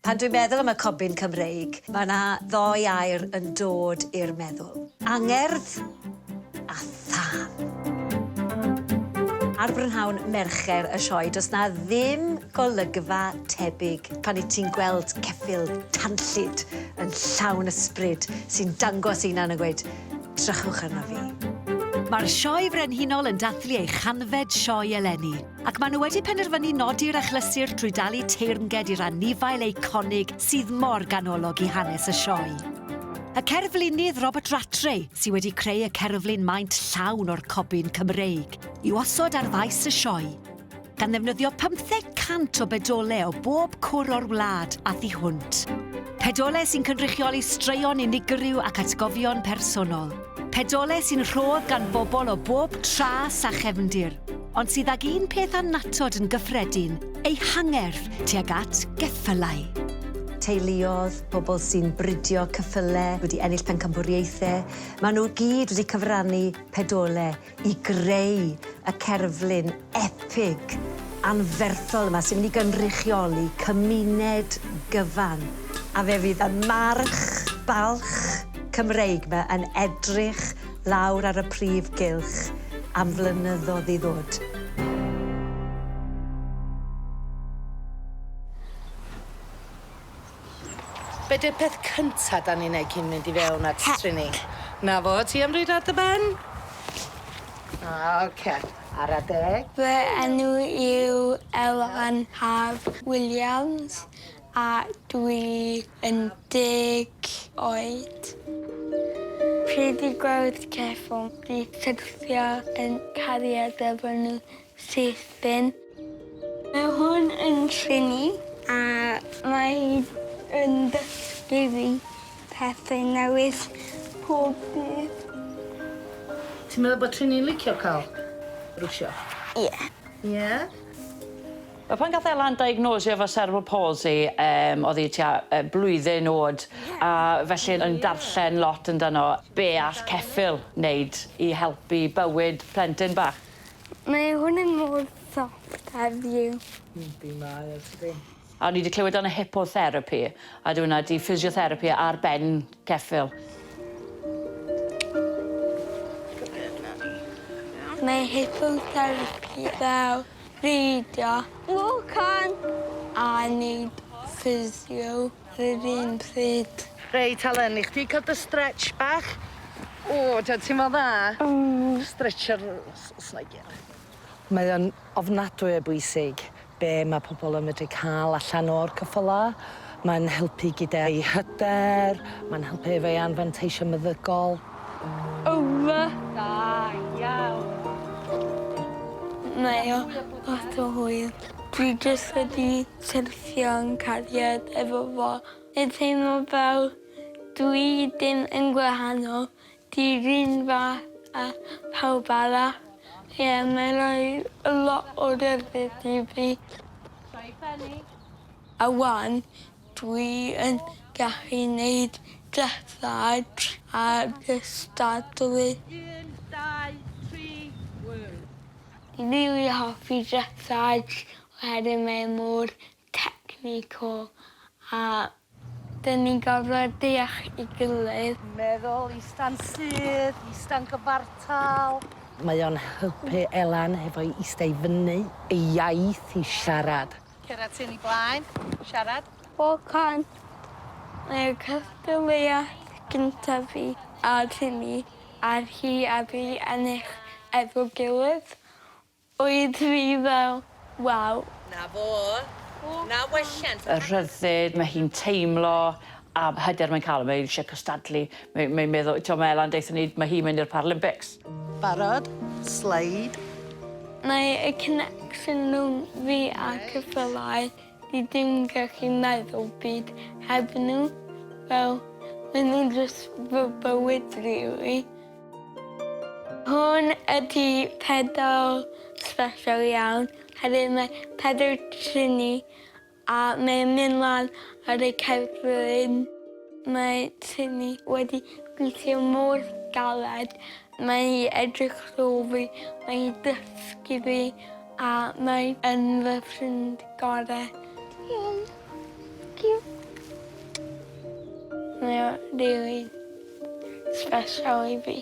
Pan dwi'n meddwl am y cobyn Cymreig, mae yna ddoi air yn dod i'r meddwl. Angerdd a thân. Ar brynhawn mercher y sioe, does na ddim golygfa tebyg pan i ti'n gweld ceffyl tanllyd yn llawn ysbryd sy'n dangos un yn gweud, drychwch arno fi. Mae'r sioe frenhinol yn dathlu ei chanfed sioe eleni, ac maen nhw wedi penderfynu nodi'r achlysur trwy dalu teyrnged i'r anifail eiconig sydd mor ganolog i hanes y sioe. Y cerflunydd Robert Rattray, sydd wedi creu y cerflun maint llawn o'r cobyn Cymreig, i'w osod ar faes y sioe, gan ddefnyddio 500 o bedolau o bob cwr o'r wlad a thu hwnt. Pedolau sy'n cynrychioli straeon unigryw ac atgofion personol. Pedolau sy'n rhodd gan bobl o bob tras a chefndir, ond sydd ag un peth annatod yn gyffredin, ei hangerdd tuag at geffylau. Teuluodd, bobl sy'n bridio cyffylau, wedi ennill pencampwriaethau. Maen nhw gyd wedi cyfrannu pedolau i greu y cerflun epig anferthol yma sy'n mynd i gynrychioli cymuned gyfan. A fe fydd y march balch Cymreig yma yn edrych lawr ar y prif gylch am flynyddoedd i ddod. Be 'di'r peth cynta da ni'n neud cyn mynd i fewn at trini? Na fo, ti am rhaid ar dy ben? Oce. Ar adeg. Fy enw yw Elan Haf Williams a dwi yn 10 oed. Pryd i gweld ceffyl, di syrthio yn cariad efo nhw sythyn. Mae hwn yn trini a mae yn dysgu fi pethau newydd pob dydd. Ti'n meddwl bod trini'n licio cael rwsio? Ie. Ie? Pan gath Elan diagnosio efo cerebral palsy, oedd hi tua blwyddyn oed, a felly yn darllen lot amdano be all ceffyl wneud i helpu bywyd plentyn bach. Mae hwn yn mor soft heddiw. Di mae, ydy. A ni wedi clywed am y hippotherapy, a dwi'n hwnna di physiotherapy ar ben ceffyl. Mae hippotherapy fel reidio, walk on, a neud physio yr un pryd. Reit, Helen, i chdi cael dy stretch bach. O, ti'n meddwl dda? Stretch ar snagir. Mae o'n ofnadwy o bwysig be mae pobl yn medru cael allan o'r ceffylau. Mae'n helpu gyda ei hyder, mae'n helpu efo ei anfanteision meddygol. Over. Da iawn. Mae o lot o hwyl. Dwi jyst wedi syrthio'n cariad efo fo. Yn teimlo fel dwi dim yn gwahanol. Di'r un fath a pawb arall. Ie, mae'n rhoi lot o ryddid i fi. A wan, dwi yn gallu wneud dressage a gystadlu. 1, 2, 3, word. Dwi'n rili hoffi dressage oherwydd mae mor technical a dyn ni'n gorfod deall i gilydd. Meddwl, ista'n sydd, ista'n gyfartal. Mae o'n helpu Elan efo i eistedd fyny, ei iaith i siarad. Cera ti'n i blaen, siarad. Walk on. Mae'r cystadleuaeth gyntaf fi a tini a'r hi a fi ennill efo gilydd. Oedd fi fel, waw. Na fo, na welliant. Y rhyddid, mae hi'n teimlo, a hyder mae'n cael, mae eisiau cystadlu. Mae'n meddwl, mae Elan deithio ni, mae hi'n mynd i'r Paralympics. Barod, sleid. Mae y connection nhw'n fi a cyffylau di dim gallu meddwl byd heb nhw. Fel, maen nhw'n jyst fy bywyd rili. Hwn ydi pedal special iawn, hefyd mae pedal trini a mae'n mynd lan ar y cerflun. Mae trini wedi gweithio mor galed. Mae edrych rôl fi, mae dysgu fi a mae yn fy ffrind gorau. Cute. Mae'n rili special i fi.